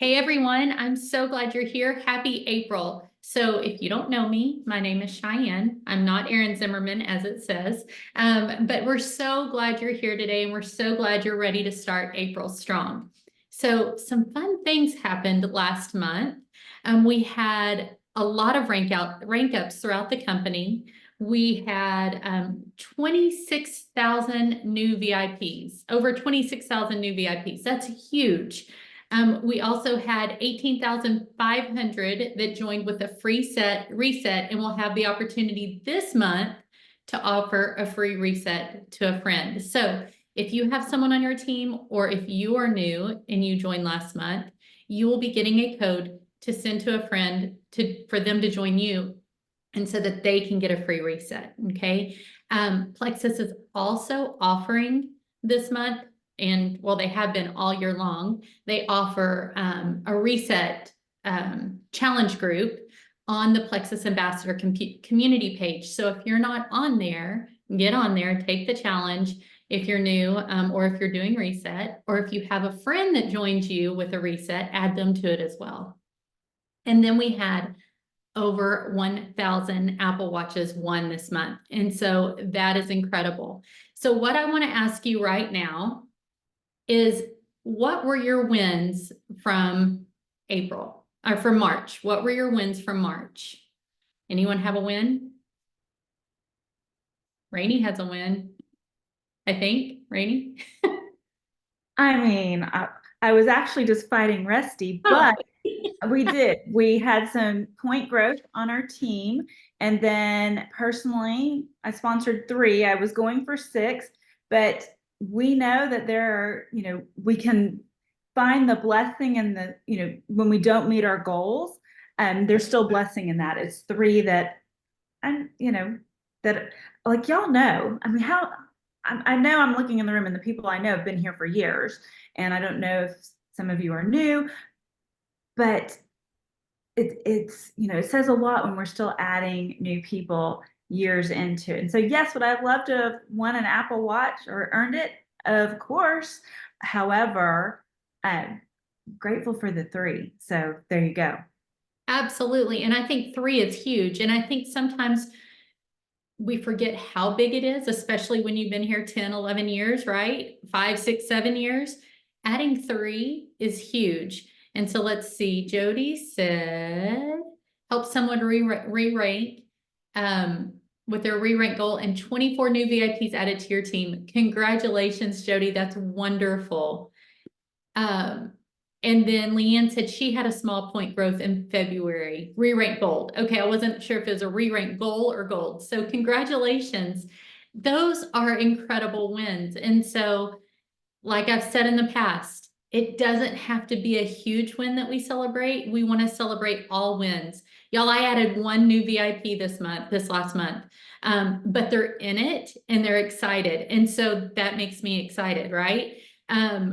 Hey everyone, I'm so glad you're here. Happy April. So if you don't know me, my name is Cheyenne. I'm not Erin Zimmerman as it says, but we're so glad you're here today and we're so glad you're ready to start April strong. So some fun things happened last month. We had a lot of rank ups throughout the company. We had 26,000 new VIPs, over 26,000 new VIPs. That's huge. We also had 18,500 that joined with a free reset, and we'll have the opportunity this month to offer a free reset to a friend. So if you have someone on your team, or if you are new and you joined last month, you will be getting a code to send to a friend for them to join you, and so that they can get a free reset. Okay. Plexus is also offering this month, and well, they have been all year long. They offer a reset challenge group on the Plexus Ambassador community page. So if you're not on there, get on there, take the challenge. If you're new, or if you're doing reset, or if you have a friend that joins you with a reset, add them to it as well. And then we had over 1,000 Apple Watches won this month. And so that is incredible. So what I want to ask you right now is, what were your wins from April or from March? What were your wins from March? Anyone have a win? Rainey has a win, I think. Rainey? I mean, I was actually just fighting Rusty, Oh, but we did. We had some point growth on our team. And then personally, I sponsored three. I was going for six, but we know that there are, we can find the blessing in when we don't meet our goals, there's still blessing in that. It's three that I'm, that like y'all know. I mean, I know I'm looking in the room and the people I know have been here for years. And I don't know if some of you are new, but it says a lot when we're still adding new people years into it. And so, yes, would I love to have won an Apple Watch or earned it? Of course. However, I'm grateful for the three. So there you go. absolutely. And I think three is huge. And I think sometimes we forget how big it is, especially when you've been here 10, 11 years, right? 5, 6, 7 years. Adding three is huge. And so let's see. Jody said, help someone re-rank with their re-rank goal, and 24 new VIPs added to your team. Congratulations, Jody. That's wonderful. Um, and then Leanne said she had a small point growth in February, re-rank gold. Okay, I wasn't sure if it was a re-rank goal or gold. So congratulations. Those are incredible wins. And so, like I've said in the past, it doesn't have to be a huge win that we celebrate. We want to celebrate all wins. Y'all, I added one new VIP this last month, but they're in it and they're excited. And so that makes me excited, right?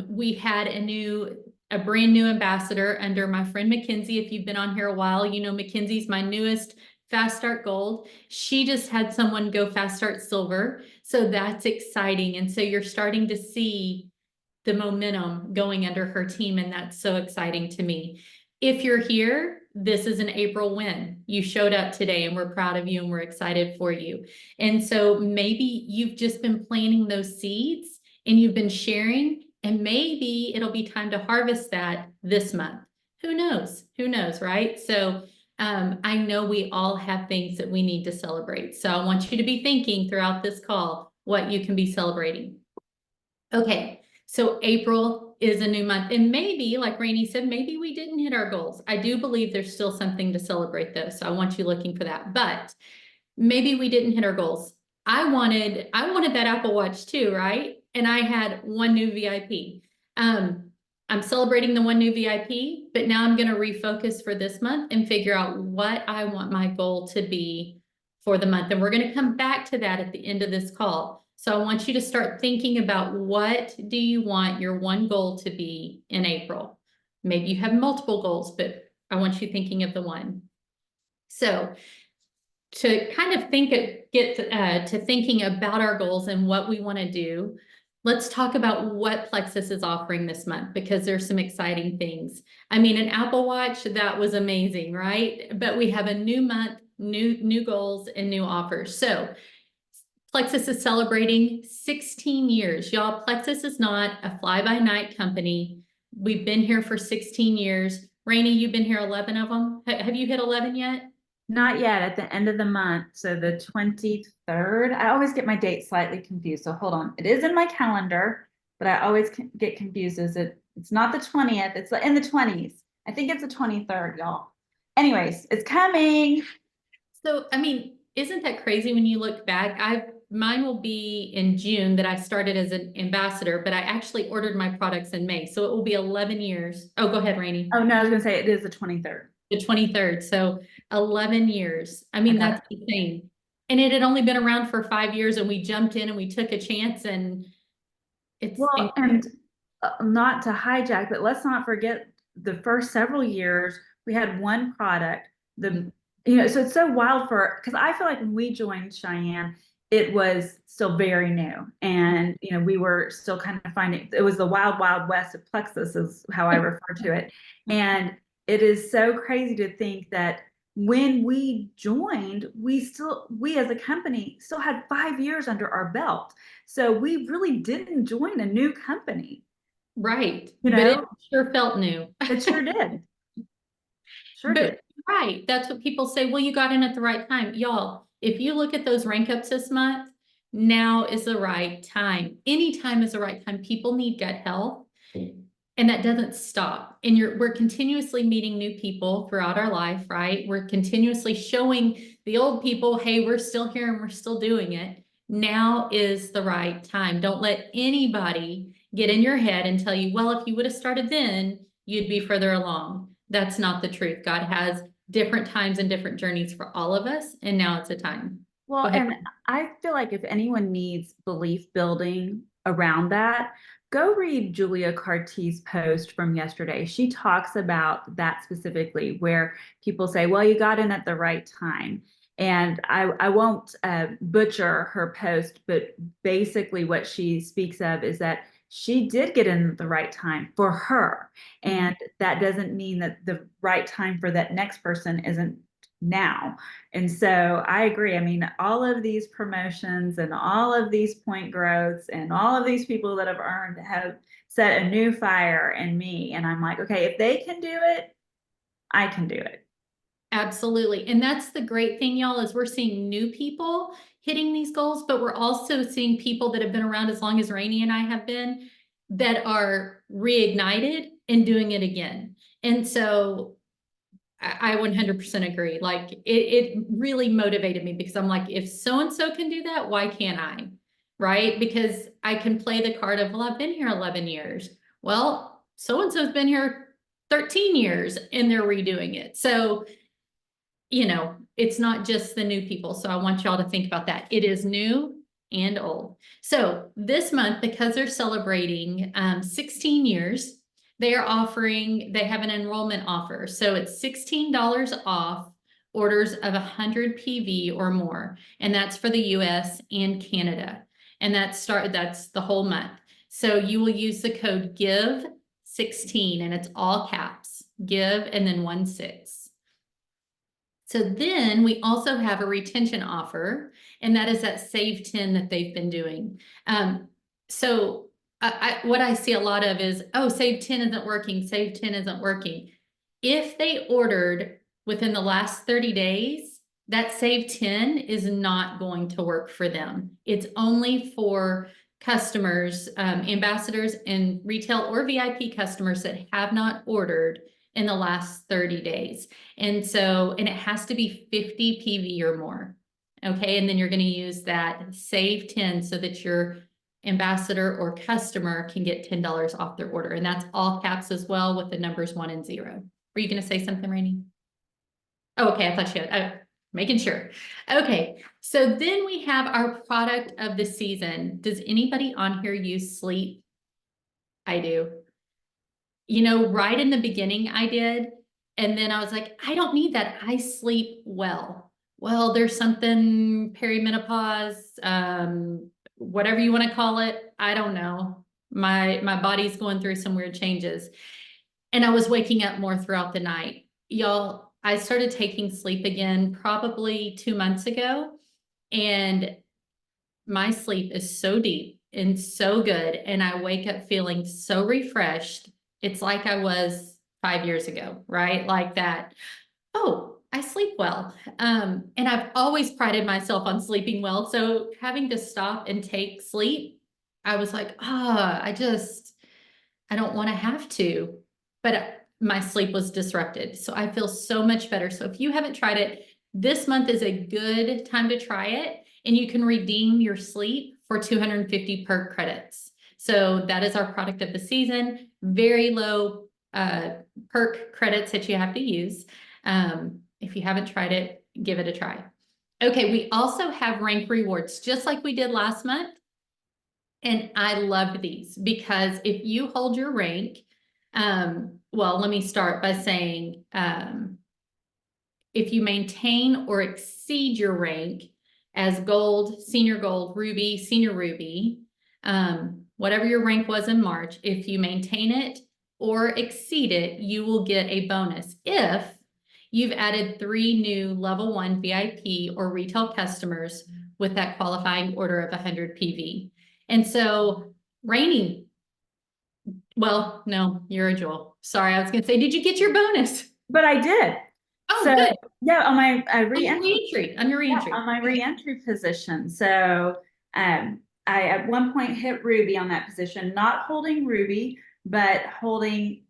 We had a brand new ambassador under my friend Mackenzie. If you've been on here a while, you know Mackenzie's my newest Fast Start Gold. She just had someone go Fast Start Silver. So that's exciting. And so you're starting to see the momentum going under her team, and that's so exciting to me. If you're here, this is an April win. You showed up today and we're proud of you and we're excited for you. And so maybe you've just been planting those seeds and you've been sharing, and maybe it'll be time to harvest that this month. Who knows? Who knows, right? So I know we all have things that we need to celebrate. So I want you to be thinking throughout this call what you can be celebrating. Okay, so April is a new month, and maybe, like Rainey said, maybe we didn't hit our goals. I do believe there's still something to celebrate though, so I want you looking for that. But maybe we didn't hit our goals. I wanted that Apple Watch too, right? And I had one new VIP. I'm celebrating the one new VIP, but now I'm going to refocus for this month and figure out what I want my goal to be for the month. And we're going to come back to that at the end of this call. So I want you to start thinking about, what do you want your one goal to be in April? Maybe you have multiple goals, but I want you thinking of the one. So to kind of get to thinking about our goals and what we want to do, let's talk about what Plexus is offering this month because there's some exciting things. I mean, an Apple Watch, that was amazing, right? But we have a new month, new goals and new offers. So Plexus is celebrating 16 years. Y'all, Plexus is not a fly-by-night company. We've been here for 16 years. Rainey, you've been here 11 of them. Have you hit 11 yet? Not yet, at the end of the month, so the 23rd. I always get my date slightly confused, so hold on. It is in my calendar, but I always get confused. It's not the 20th, it's in the 20s. I think it's the 23rd, y'all. Anyways, it's coming. So, I mean, isn't that crazy when you look back? Mine will be in June that I started as an ambassador, but I actually ordered my products in May. So it will be 11 years. Oh, go ahead, Rainey. Oh, no, I was gonna say it is the 23rd. The 23rd. So 11 years. I mean, Okay. that's insane. And it had only been around for 5 years and we jumped in and we took a chance and it's Well, and not to hijack, but let's not forget the first several years we had one product. So it's so wild because I feel like when we joined Cheyenne, it was still very new, and we were still kind of finding it was the wild, wild west of Plexus, is how I refer to it, and it is so crazy to think that when we joined, we as a company still had 5 years under our belt. So we really didn't join a new company. right. You But it know, sure felt new. it sure did. Sure But did. right, that's what people say. Well, you got in at the right time. Y'all, if you look at those rank ups this month, now is the right time. Any time is the right time. People need gut health. And that doesn't stop. And we're continuously meeting new people throughout our life, right? We're continuously showing the old people, hey, we're still here and we're still doing it. Now is the right time. Don't let anybody get in your head and tell you, well, if you would have started then, you'd be further along. That's not the truth. God has different times and different journeys for all of us. And now it's a time. Well, and I feel like if anyone needs belief building around that, go read Julia Carti's post from yesterday. She talks about that specifically, where people say, well, you got in at the right time. And I won't butcher her post, but basically what she speaks of is that she did get in at the right time for her. And that doesn't mean that the right time for that next person isn't now. And so I agree. I mean, all of these promotions and all of these point growths and all of these people that have earned have set a new fire in me. And I'm like, okay, if they can do it, I can do it. Absolutely. And that's the great thing, y'all, is we're seeing new people hitting these goals, but we're also seeing people that have been around as long as Rainey and I have been that are reignited and doing it again. And so I 100% agree. Like it really motivated me because I'm like, if so-and-so can do that, why can't I? Right? Because I can play the card of, well, I've been here 11 years. Well, so-and-so's been here 13 years and they're redoing it. So it's not just the new people. So I want y'all to think about that. It is new and old. So this month, because they're celebrating 16 years, they have an enrollment offer. So it's $16 off orders of 100 PV or more. And that's for the US and Canada. And that's the whole month. So you will use the code GIVE16 and it's all caps, give and then 16. So then we also have a retention offer, and that is that Save 10 that they've been doing. So what I see a lot of is, oh, Save 10 isn't working, Save 10 isn't working. If they ordered within the last 30 days, that Save 10 is not going to work for them. It's only for customers, ambassadors and retail or VIP customers that have not ordered in the last 30 days. And it has to be 50 PV or more. Okay. And then you're going to use that Save 10 so that your ambassador or customer can get $10 off their order. And that's all caps as well with the numbers 1 and 0. Were you going to say something, Rainey? Oh, okay. I thought you had. Making sure. Okay. So then we have our product of the season. Does anybody on here use Sleep? I do. Right in the beginning I did. And then I was like, I don't need that. I sleep well. Well, there's something perimenopause, whatever you want to call it. I don't know. My body's going through some weird changes. And I was waking up more throughout the night. Y'all, I started taking sleep again probably 2 months ago. And my sleep is so deep and so good. And I wake up feeling so refreshed. It's like I was 5 years ago, right? Like that. Oh, I sleep well. And I've always prided myself on sleeping well. So having to stop and take sleep, I was like, I don't want to have to. But my sleep was disrupted. So I feel so much better. So if you haven't tried it, this month is a good time to try it. And you can redeem your sleep for 250 perk credits. So that is our product of the season. Very low perk credits that you have to use. If you haven't tried it, give it a try. Okay, we also have rank rewards, just like we did last month. And I love these because if you hold your rank, well, let me start by saying, if you maintain or exceed your rank as gold, senior gold, ruby, senior ruby, whatever your rank was in March, if you maintain it or exceed it, you will get a bonus if you've added 3 new level 1 VIP or retail customers with that qualifying order of 100 PV. And so, Rainy, well, no, you're a Jewel. Sorry, I was gonna say, did you get your bonus? But I did. Oh, So, good. yeah, on my On your re-entry, reentry, on your reentry. on my re-entry position. So, I at one point hit Ruby on that position, not holding Ruby, but holding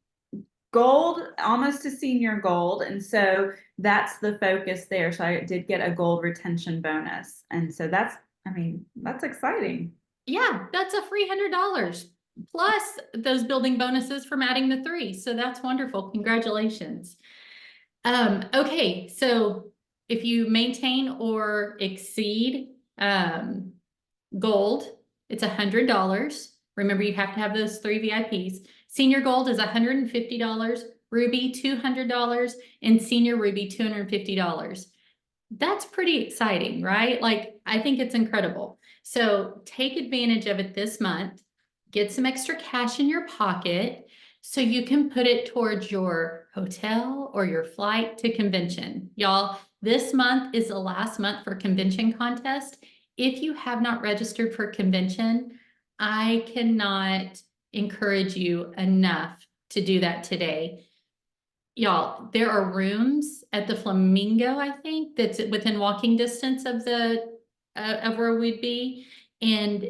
gold, almost to senior gold. And so that's the focus there. So I did get a gold retention bonus. And so that's, I mean, that's exciting. Yeah, that's a free $100 plus those building bonuses from adding the 3. So that's wonderful. Congratulations. Okay, so if you maintain or exceed gold, it's $100. Remember, you have to have those 3 VIPs. Senior gold is $150, ruby $200, and senior ruby $250. That's pretty exciting, right? Like, I think it's incredible. So take advantage of it this month. Get some extra cash in your pocket so you can put it towards your hotel or your flight to convention. Y'all, this month is the last month for convention contest. If you have not registered for convention, I cannot encourage you enough to do that today. Y'all, there are rooms at the Flamingo, I think, that's within walking distance of the of where we'd be. And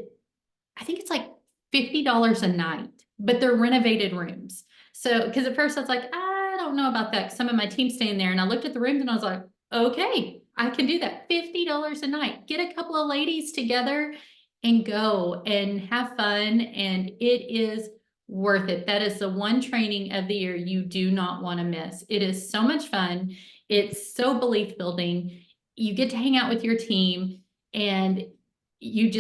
I think it's like $50 a night, but they're renovated rooms. So, because at first I was like, I don't know about that. Some of my team's staying there, and I looked at the rooms and I was like, okay, I can do that. $50 a night. Get a couple of ladies together and go and have fun. And it is worth it. That is the one training of the year you do not want to miss. It is so much fun. It's so belief building. You get to hang out with your team, and you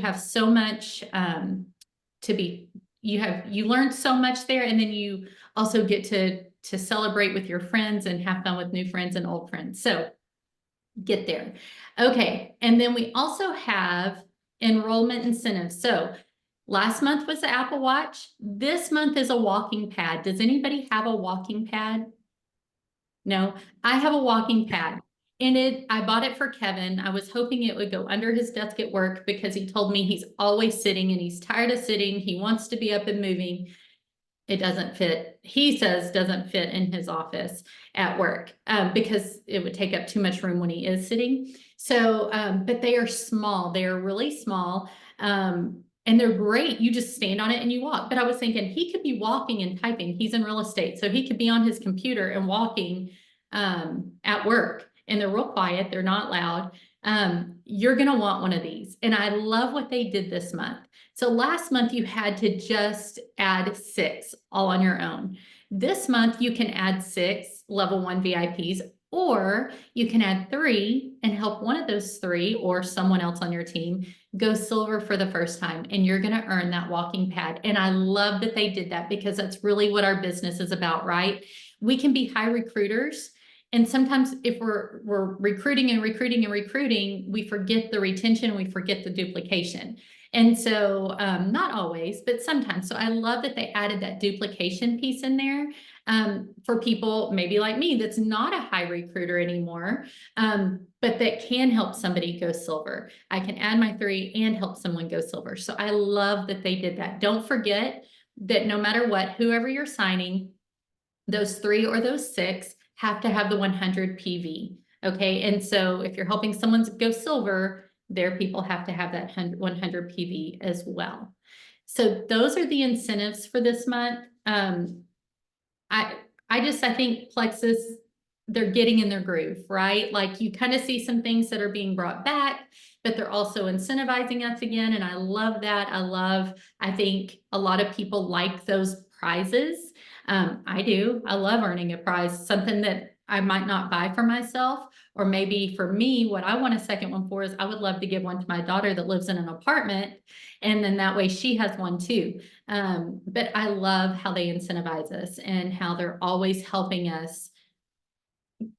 have so much you learn so much there, and then you also get to celebrate with your friends and have fun with new friends and old friends. So get there. Okay, and then we also have enrollment incentives. So last month was the Apple Watch. This month is a walking pad. Does anybody have a walking pad? No, I have a walking pad. And I bought it for Kevin. I was hoping it would go under his desk at work because he told me he's always sitting and he's tired of sitting. He wants to be up and moving. It doesn't fit. He says doesn't fit in his office at work because it would take up too much room when he is sitting. So, but they are small. They are really small. And they're great. You just stand on it and you walk. But I was thinking he could be walking and typing. He's in real estate. So he could be on his computer and walking at work. And they're real quiet. They're not loud. You're going to want one of these. And I love what they did this month. So last month you had to just add 6 all on your own. This month you can add 6 level 1 VIPs, or you can add 3 and help one of those 3 or someone else on your team go silver for the first time. And you're going to earn that walking pad. And I love that they did that because that's really what our business is about, right? We can be high recruiters And sometimes if we're recruiting and recruiting and recruiting, we forget the retention, we forget the duplication. And so, not always, but sometimes. So I love that they added that duplication piece in there, for people maybe like me, that's not a high recruiter anymore, but that can help somebody go silver. I can add my 3 and help someone go silver. So I love that they did that. Don't forget that no matter what, whoever you're signing, those 3 or those 6 have to have the 100 PV. Okay. And so if you're helping someone go silver, their people have to have that 100 PV as well. So those are the incentives for this month. I think Plexus, they're getting in their groove, right? Like you kind of see some things that are being brought back, but they're also incentivizing us again. And I love that. I think a lot of people like those prizes. I do. I love earning a prize, something that I might not buy for myself, or maybe for me, what I want a second one for is I would love to give one to my daughter that lives in an apartment. And then that way she has one too. But I love how they incentivize us and how they're always helping us.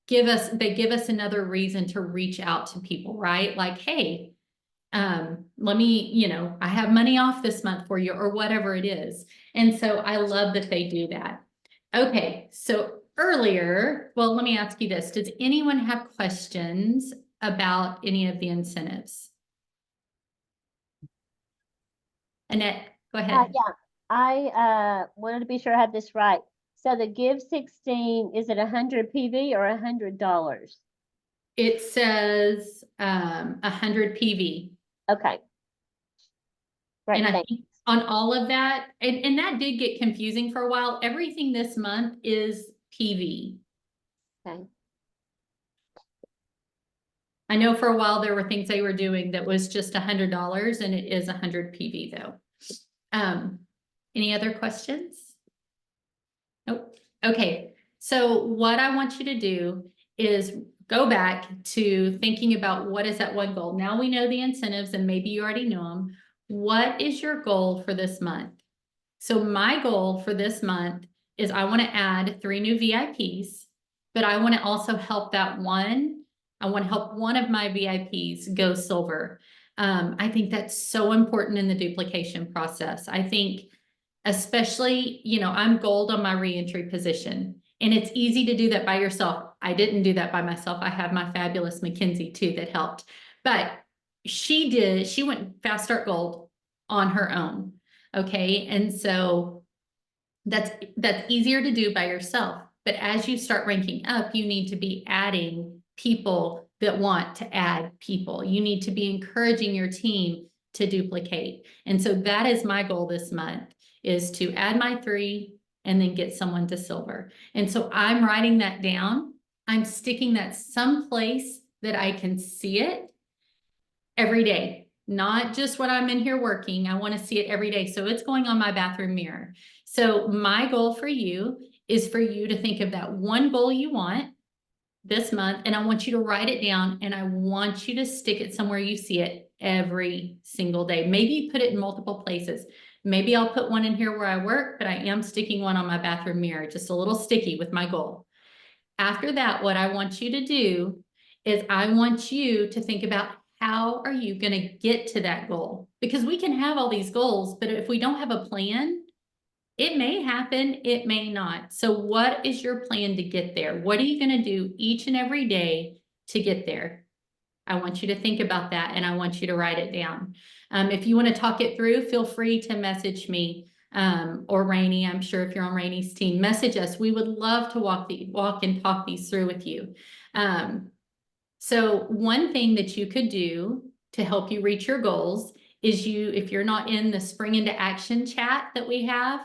They give us another reason to reach out to people, right? Like, hey, let me, I have money off this month for you, or whatever it is. And so I love that they do that. Okay, so earlier, well, let me ask you this. Does anyone have questions about any of the incentives? Annette, go ahead. Yeah, I wanted to be sure I have this right. So the Give 16, is it 100 PV or $100? It says 100 PV. Okay. Right. And I Thanks. think on all of that, and that did get confusing for a while. Everything this month is PV. Okay. I know for a while there were things they were doing that was just $100, and it is 100 PV though. Any other questions? Nope. Okay. So what I want you to do is go back to thinking about what is that one goal. Now we know the incentives, and maybe you already know them. What is your goal for this month? So my goal for this month is I want to add 3 new VIPs, but I want to also help I want to help one of my VIPs go silver. I think that's so important in the duplication process. I think especially, I'm gold on my reentry position, and it's easy to do that by yourself. I didn't do that by myself. I have my fabulous Mackenzie too that helped, but she went fast start gold on her own. Okay. And so that's easier to do by yourself. But as you start ranking up, you need to be adding people that want to add people. You need to be encouraging your team to duplicate. And so that is my goal this month, is to add my 3 and then get someone to silver. And so I'm writing that down. I'm sticking that someplace that I can see it every day, not just when I'm in here working. I want to see it every day. So it's going on my bathroom mirror. So my goal for you is for you to think of that one goal you want this month, and I want you to write it down, and I want you to stick it somewhere you see it every single day. Maybe put it in multiple places. Maybe I'll put one in here where I work, but I am sticking one on my bathroom mirror, just a little sticky with my goal. After that, what I want you to do is I want you to think about, how are you going to get to that goal? Because we can have all these goals, but if we don't have a plan, it may happen, it may not. So what is your plan to get there? What are you going to do each and every day to get there? I want you to think about that, and I want you to write it down. If you want to talk it through, feel free to message me, or Rainey. I'm sure if you're on Rainey's team, message us. We would love to walk and talk these through with you. So one thing that you could do to help you reach your goals is if you're not in the Spring into Action chat that we have,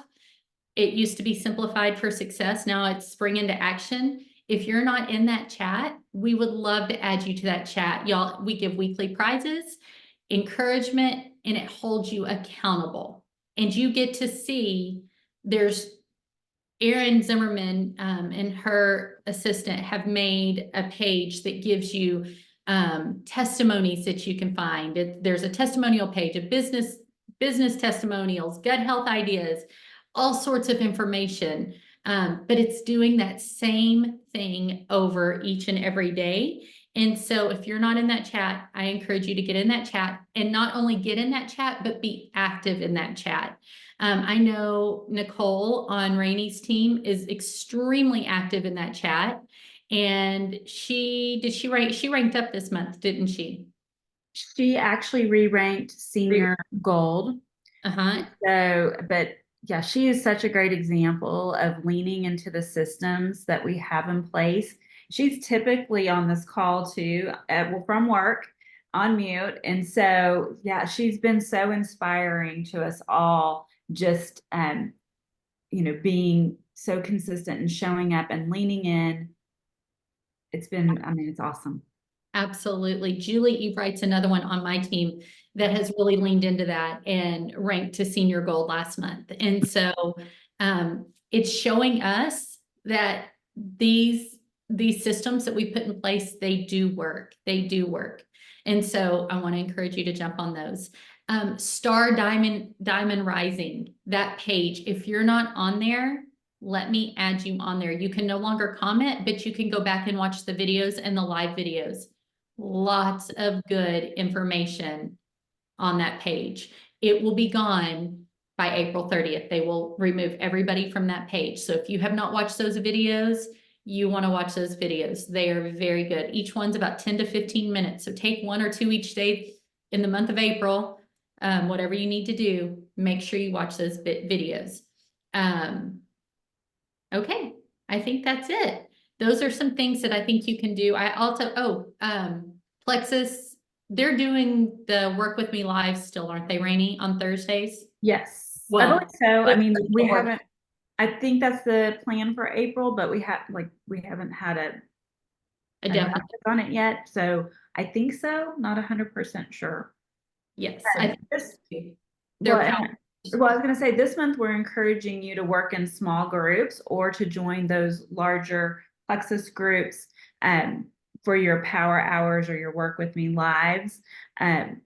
it used to be Simplified for Success. Now it's Spring into Action. If you're not in that chat, we would love to add you to that chat. Y'all, we give weekly prizes, encouragement, and it holds you accountable. And you get to see, there's Erin Zimmerman and her assistant have made a page that gives you testimonies that you can find. There's a testimonial page of business testimonials, gut health ideas, all sorts of information. But it's doing that same thing over each and every day. And so if you're not in that chat, I encourage you to get in that chat, and not only get in that chat, but be active in that chat. I know Nicole on Rainey's team is extremely active in that chat. And she ranked up this month, didn't she? She actually re-ranked senior gold. Uh-huh. So, but yeah, she is such a great example of leaning into the systems that we have in place. She's typically on this call too, well, from work on mute. And so, yeah, she's been so inspiring to us all, just, being so consistent and showing up and leaning in. It's been, I mean, it's awesome. Absolutely. Julie Ebright's another one on my team that has really leaned into that and ranked to senior gold last month. And so it's showing us that these systems that we put in place, they do work. They do work. And so I want to encourage you to jump on those. Star Diamond Rising, that page, if you're not on there, let me add you on there. You can no longer comment, but you can go back and watch the videos and the live videos. Lots of good information on that page. It will be gone by April 30th. They will remove everybody from that page. So if you have not watched those videos, you want to watch those videos. They are very good. Each one's about 10 to 15 minutes. So take 1 or 2 each day in the month of April. Whatever you need to do, make sure you watch those videos. Okay, I think that's it. Those are some things that I think you can do. I also, Plexus, they're doing the Work With Me live still, aren't they, Rainey, on Thursdays? Yes, I Well, believe so. I mean, we or- haven't, I think that's the plan for April, but we haven't had A an definite, update on it yet. So I think so, not 100% sure. yes. I think This, they're well, powerful. well, I was going to say this month we're encouraging you to work in small groups or to join those larger Plexus groups for your power hours or your Work With Me lives. I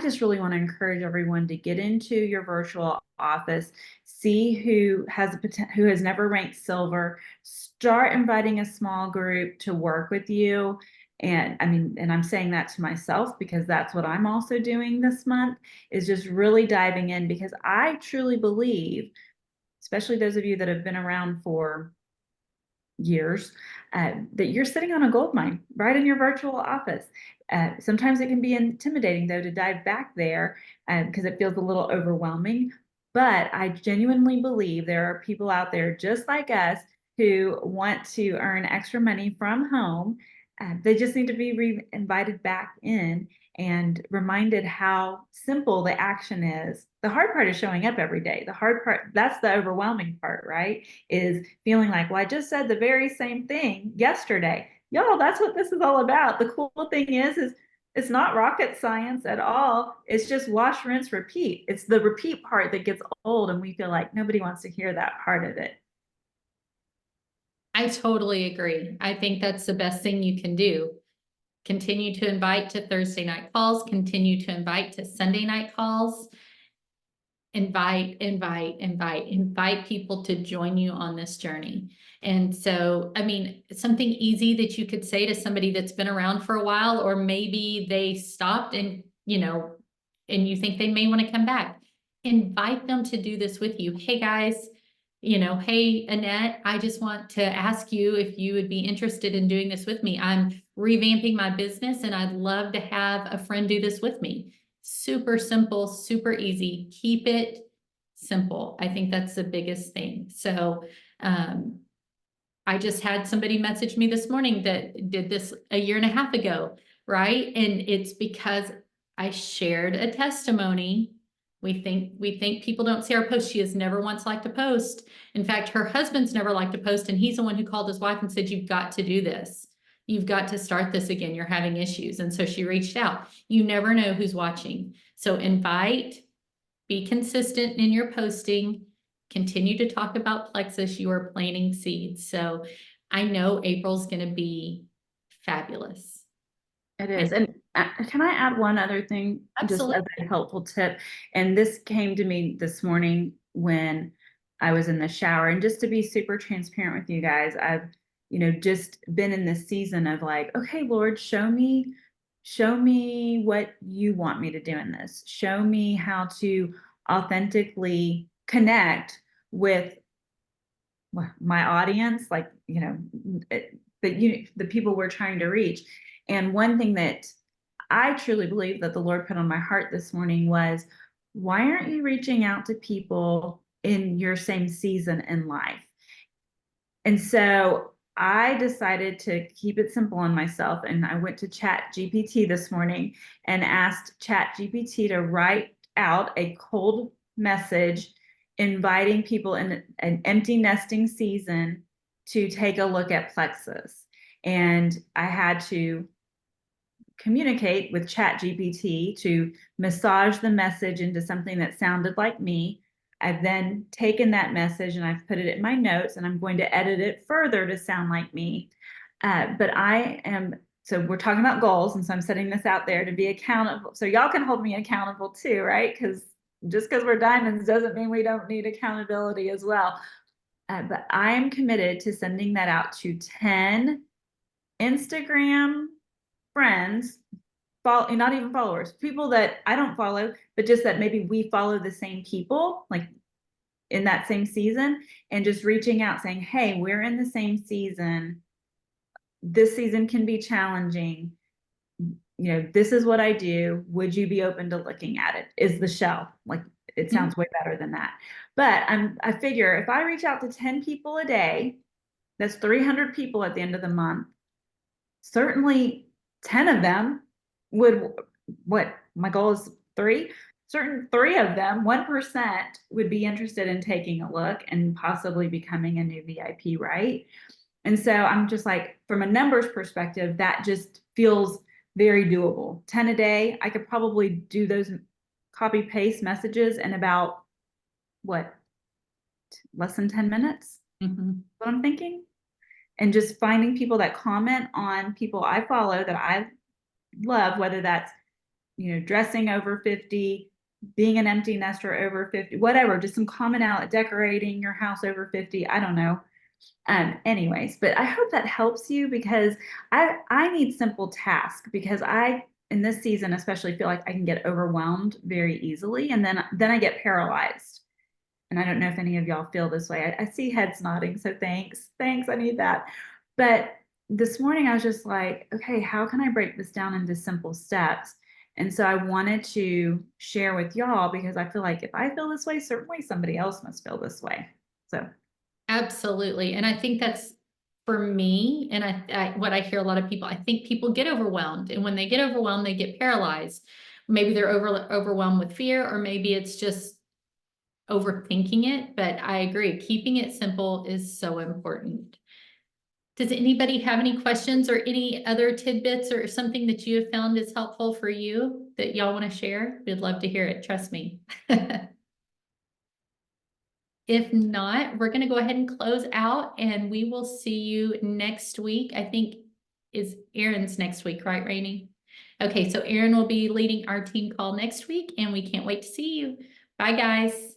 just really want to encourage everyone to get into your virtual office, see who has never ranked silver, start inviting a small group to work with you. And I mean, and I'm saying that to myself because that's what I'm also doing this month, is just really diving in, because I truly believe, especially those of you that have been around for years, that you're sitting on a gold mine right in your virtual office. Sometimes it can be intimidating, though, to dive back there because it feels a little overwhelming. But I genuinely believe there are people out there just like us who want to earn extra money from home. They just need to be invited back in and reminded how simple the action is. The hard part is showing up every day. The hard part, that's the overwhelming part, right? Is feeling like, well, I just said the very same thing yesterday. Y'all, that's what this is all about. The cool thing is it's not rocket science at all. It's just wash, rinse, repeat. It's the repeat part that gets old, and we feel like nobody wants to hear that part of it. I totally agree. I think that's the best thing you can do. Continue to invite to Thursday night calls, continue to invite to Sunday night calls. Invite people to join you on this journey. And so, I mean, something easy that you could say to somebody that's been around for a while, or maybe they stopped and, and you think they may want to come back. Invite them to do this with you. Hey guys, hey Annette, I just want to ask you if you would be interested in doing this with me. I'm revamping my business and I'd love to have a friend do this with me. Super simple, super easy. Keep it simple. I think that's the biggest thing. So I just had somebody message me this morning that did this a year and a half ago, right? And it's because I shared a testimony. We think people don't see our posts. She has never once liked a post. In fact, her husband's never liked a post, and he's the one who called his wife and said, "You've got to do this. You've got to start this again. You're having issues." And so she reached out. You never know who's watching. So invite, be consistent in your posting, continue to talk about Plexus. You are planting seeds. So I know April's going to be fabulous. It is. And can I add one other thing? Absolutely. Just as a helpful tip? And this came to me this morning when I was in the shower. And just to be super transparent with you guys, I've, just been in this season of like, okay, Lord, show me what you want me to do in this. Show me how to authentically connect with my audience, like, the people we're trying to reach. And one thing that I truly believe that the Lord put on my heart this morning was, why aren't you reaching out to people in your same season in life? And so I decided to keep it simple on myself. And I went to Chat GPT this morning and asked Chat GPT to write out a cold message inviting people in an empty nesting season to take a look at Plexus. And I had to communicate with Chat GPT to massage the message into something that sounded like me. I've then taken that message and I've put it in my notes, and I'm going to edit it further to sound like me. So we're talking about goals. And so I'm setting this out there to be accountable. So y'all can hold me accountable too, right? Because just because we're diamonds doesn't mean we don't need accountability as well. But I am committed to sending that out to 10 Instagram friends, not even followers, people that I don't follow, but just that maybe we follow the same people, like in that same season, and just reaching out saying, hey, we're in the same season. This season can be challenging. This is what I do. Would you be open to looking at it? Is the shell. Like, it sounds way better than that. But I figure if I reach out to 10 people a day, that's 300 people at the end of the month. Certainly 10 of them would, my goal is 3, certain 3 of them, 1% would be interested in taking a look and possibly becoming a new VIP, right? And so I'm just like, from a numbers perspective, that just feels very doable. 10 a day, I could probably do those copy paste messages in about less than 10 minutes. What I'm thinking. And just finding people that comment on people I follow that I love, whether that's, dressing over 50, being an empty nester over 50, whatever, just some commonality, decorating your house over 50. I don't know. Anyways, but I hope that helps you, because I need simple tasks, because I, in this season, especially feel like I can get overwhelmed very easily. And then I get paralyzed. And I don't know if any of y'all feel this way. I see heads nodding. So thanks. I need that. But this morning I was just like, okay, how can I break this down into simple steps? And so I wanted to share with y'all, because I feel like if I feel this way, certainly somebody else must feel this way. So. Absolutely. And I think that's for me. And what I hear a lot of people, I think people get overwhelmed, and when they get overwhelmed, they get paralyzed. Maybe they're overwhelmed with fear, or maybe it's just overthinking it. But I agree, keeping it simple is so important. Does anybody have any questions or any other tidbits or something that you have found is helpful for you that y'all want to share? We'd love to hear it. Trust me. If not, we're going to go ahead and close out, and we will see you next week. I think is Erin's next week, right, Rainey? Okay, so Erin will be leading our team call next week, and we can't wait to see you. Bye, guys.